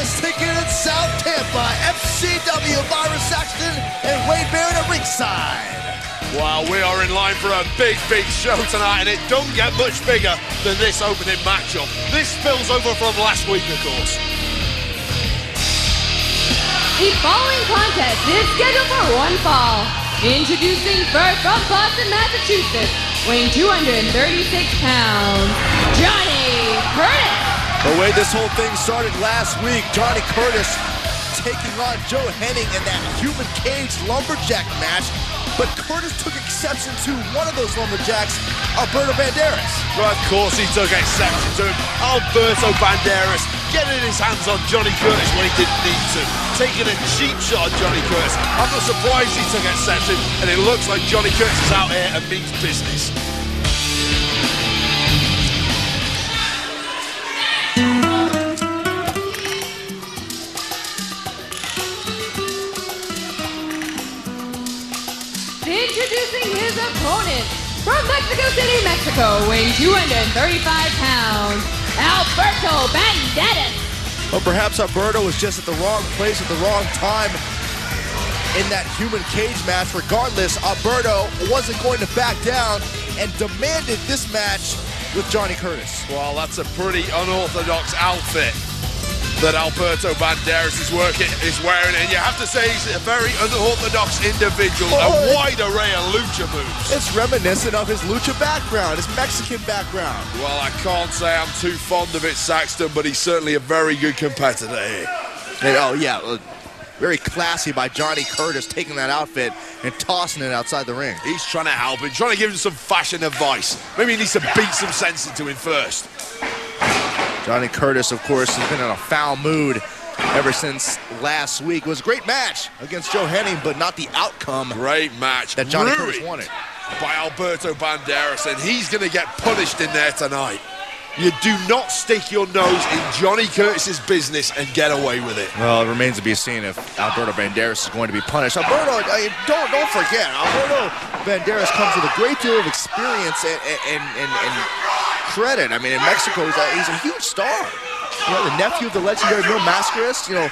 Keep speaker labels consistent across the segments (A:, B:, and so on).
A: Banderas taking in South Tampa. FCW, Byron Saxton and Wade Barrett at ringside.
B: Wow, we are in line for a big, big show tonight, and it don't get much bigger than this opening matchup. This spills over from last week, of course.
C: The following contest is scheduled for one fall. Introducing first from Boston, Massachusetts, weighing 236 pounds, Johnny Curtis.
A: The way this whole thing started last week, Johnny Curtis taking on Joe Henning in that human cage lumberjack match. But Curtis took exception to one of those lumberjacks, Alberto Banderas.
B: Well, of course he took exception to him. Alberto Banderas getting his hands on Johnny Curtis when he didn't need to. Taking a cheap shot at Johnny Curtis. I'm not surprised he took exception, and it looks like Johnny Curtis is out here and means business.
C: Introducing his opponent, from Mexico City, Mexico, weighing 235 pounds, Alberto Banderas.
A: Well, perhaps Alberto was just at the wrong place at the wrong time in that human cage match. Regardless, Alberto wasn't going to back down and demanded this match with Johnny Curtis.
B: Well, that's a pretty unorthodox outfit that Alberto Banderas is wearing, and you have to say he's a very unorthodox individual, a wide array of lucha moves.
A: It's reminiscent of his lucha background, his Mexican background.
B: Well, I can't say I'm too fond of it, Saxton, but he's certainly a very good competitor here.
A: And, oh, yeah, very classy by Johnny Curtis taking that outfit and tossing it outside the ring.
B: He's trying to help him, trying to give him some fashion advice. Maybe he needs to beat some sense into him first.
A: Johnny Curtis, of course, has been in a foul mood ever since last week. It was a great match against Joe Henning, but not the outcome.
B: Great match
A: that Johnny Curtis wanted.
B: By Alberto Banderas, and he's going to get punished in there tonight. You do not stick your nose in Johnny Curtis's business and get away with it.
A: Well, it remains to be seen if Alberto Banderas is going to be punished. Alberto, don't forget, Alberto Banderas comes with a great deal of experience and credit. I mean, in Mexico, he's a huge star. You know, the nephew of the legendary Mil Mascaras. You know,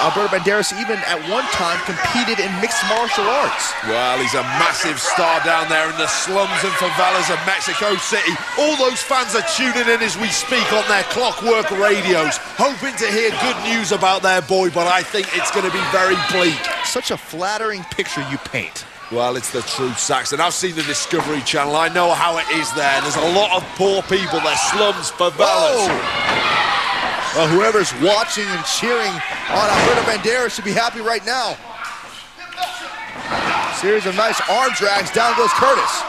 A: Alberto Banderas even at one time competed in mixed martial arts.
B: Well, he's a massive star down there in the slums and favelas of Mexico City. All those fans are tuning in as we speak on their clockwork radios, hoping to hear good news about their boy, but I think it's going to be very bleak.
A: Such a flattering picture you paint.
B: Well, it's the truth, Saxton. I've seen the Discovery Channel. I know how it is there. There's a lot of poor people. There's slums, favelas.
A: Well, whoever's watching and cheering on Alberto Banderas should be happy right now. Series of nice arm drags. Down goes Curtis.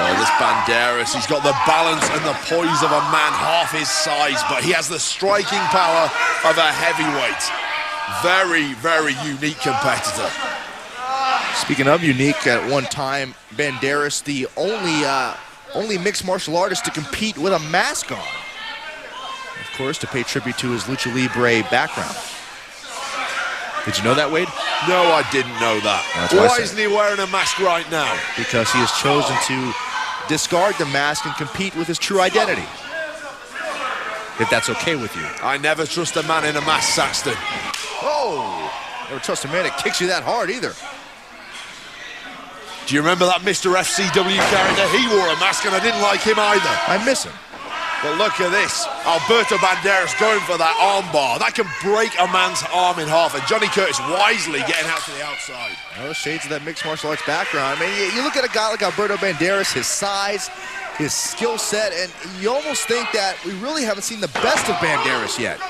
B: Oh, this Banderas, he's got the balance and the poise of a man half his size, but he has the striking power of a heavyweight. Very, very unique competitor.
A: Speaking of unique, at one time, Banderas, the only mixed martial artist to compete with a mask on. Of course, to pay tribute to his lucha libre background. Did you know that, Wade?
B: No, I didn't know that. Why isn't he wearing a mask right now?
A: Because he has chosen to discard the mask and compete with his true identity. If that's okay with you.
B: I never trust a man in a mask, Saxton.
A: Oh, never trust a man that kicks you that hard either.
B: Do you remember that Mr. FCW character? He wore a mask and I didn't like him either.
A: I miss him.
B: But look at this. Alberto Banderas going for that arm bar. That can break a man's arm in half. And Johnny Curtis wisely getting out to the outside.
A: Oh, shades of that mixed martial arts background. I mean, you look at a guy like Alberto Banderas, his size, his skill set, and you almost think that we really haven't seen the best of Banderas yet.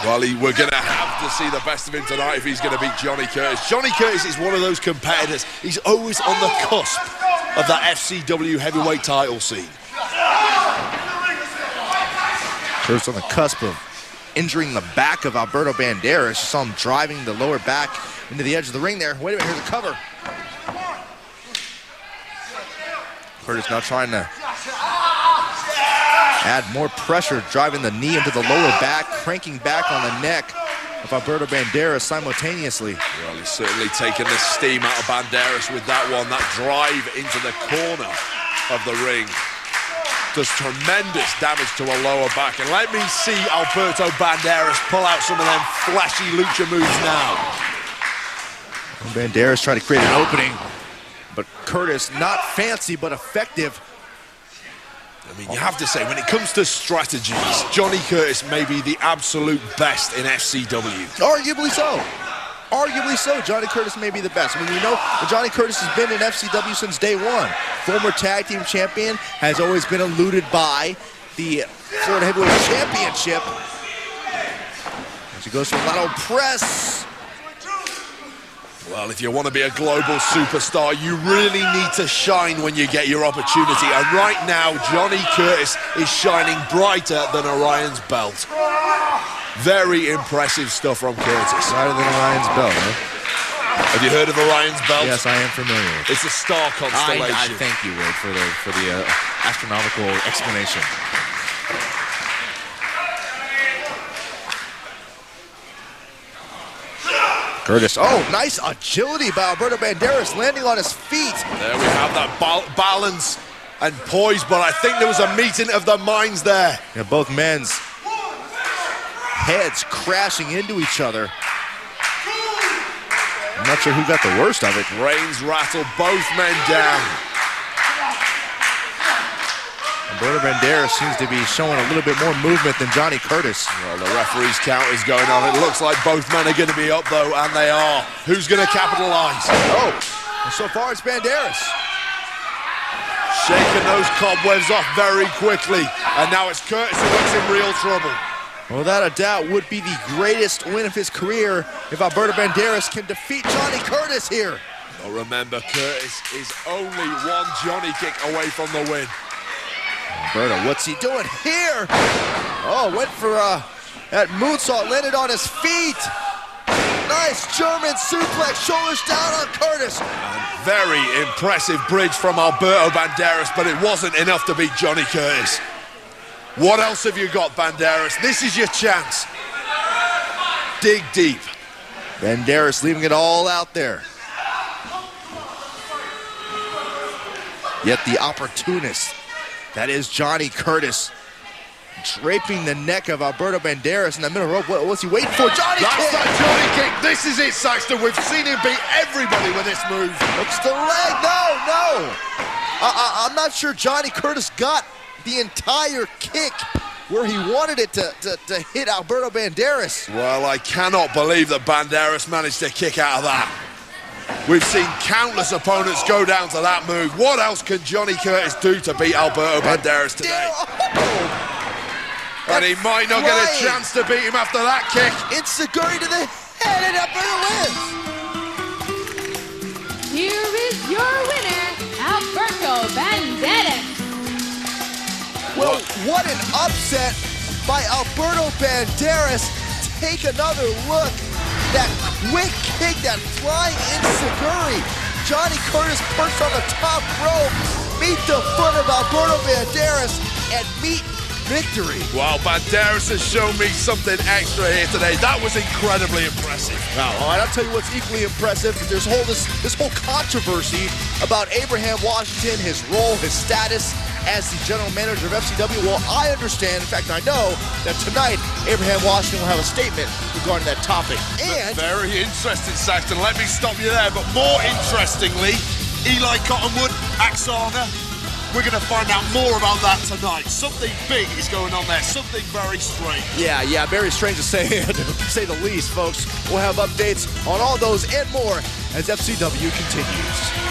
B: Well, we're going to have to see the best of him tonight if he's going to beat Johnny Curtis. Johnny Curtis is one of those competitors. He's always on the cusp of that FCW heavyweight title scene.
A: Curtis on the cusp of injuring the back of Alberto Banderas. You saw him driving the lower back into the edge of the ring there. Wait a minute, here's a cover. Curtis now trying to add more pressure, driving the knee into the lower back, cranking back on the neck of Alberto Banderas simultaneously.
B: Well, he's certainly taken the steam out of Banderas with that one, that drive into the corner of the ring. does tremendous damage to a lower back. And let me see Alberto Banderas pull out some of them flashy lucha moves now.
A: Banderas trying to create an opening, but Curtis, not fancy, but effective.
B: I mean, you have to say, when it comes to strategies, Johnny Curtis may be the absolute best in FCW.
A: Arguably so. Arguably so. Johnny Curtis may be the best. I mean, we know that Johnny Curtis has been in FCW since day one. Former tag team champion, has always been eluded by the Florida Heavyweight Championship. As he goes for a lateral press.
B: Well, if you want to be a global superstar, you really need to shine when you get your opportunity. And right now, Johnny Curtis is shining brighter than Orion's belt. Very impressive stuff from Curtis.
A: Brighter than Orion's belt, huh?
B: Have you heard of Orion's belt?
A: Yes, I am familiar with it.
B: It's a star constellation.
A: I thank you, Wade, for the astronomical explanation. Curtis, oh, nice agility by Alberto Banderas, landing on his feet.
B: There we have that balance and poise, but I think there was a meeting of the minds there.
A: Yeah, both men's heads crashing into each other. I'm not sure who got the worst of it.
B: Reins rattled both men down.
A: Alberto Banderas seems to be showing a little bit more movement than Johnny Curtis.
B: Well, the referee's count is going on. It looks like both men are going to be up, though, and they are. Who's going to capitalize?
A: Oh, and so far it's Banderas.
B: Shaking those cobwebs off very quickly, and now it's Curtis who looks in real trouble.
A: Well, without a doubt, would be the greatest win of his career if Alberto Banderas can defeat Johnny Curtis here.
B: Well, remember, Curtis is only one Johnny kick away from the win.
A: Alberto, what's he doing here? Oh, went for that moonsault, landed on his feet. Nice German suplex, shoulders down on Curtis.
B: And very impressive bridge from Alberto Banderas, but it wasn't enough to beat Johnny Curtis. What else have you got, Banderas? This is your chance. Dig deep.
A: Banderas leaving it all out there. Yet the opportunist, that is Johnny Curtis, draping the neck of Alberto Banderas in the middle rope. What's he waiting for? Johnny
B: That's
A: kick!
B: that Johnny kick. This is it, Saxton. We've seen him beat everybody with this move.
A: Hooks the leg. No. I'm not sure Johnny Curtis got the entire kick where he wanted it to hit Alberto Banderas.
B: Well, I cannot believe that Banderas managed to kick out of that. We've seen countless opponents go down to that move. What else can Johnny Curtis do to beat Alberto Banderas today? And he might not get a chance to beat him after that kick.
A: It's Seguri to the head, and Alberto wins.
C: Here is your winner, Alberto Banderas.
A: Well, what an upset by Alberto Banderas. Take another look. That quick kick, that flying Seguri. Johnny Curtis perched on the top rope. Meet the foot of Alberto Banderas and meet victory.
B: Wow, Banderas has shown me something extra here today. That was incredibly impressive.
A: Now, all right, I'll tell you what's equally impressive. There's this whole controversy about Abraham Washington, his role, his status as the general manager of FCW. Well, I understand, in fact, I know that tonight Abraham Washington will have a statement regarding that topic. And
B: very interesting, Saxton. Let me stop you there. But more interestingly, Eli Cottonwood, Axana. We're going to find out more about that tonight. Something big is going on there. Something very strange.
A: Yeah, very strange to say the least, folks. We'll have updates on all those and more as FCW continues.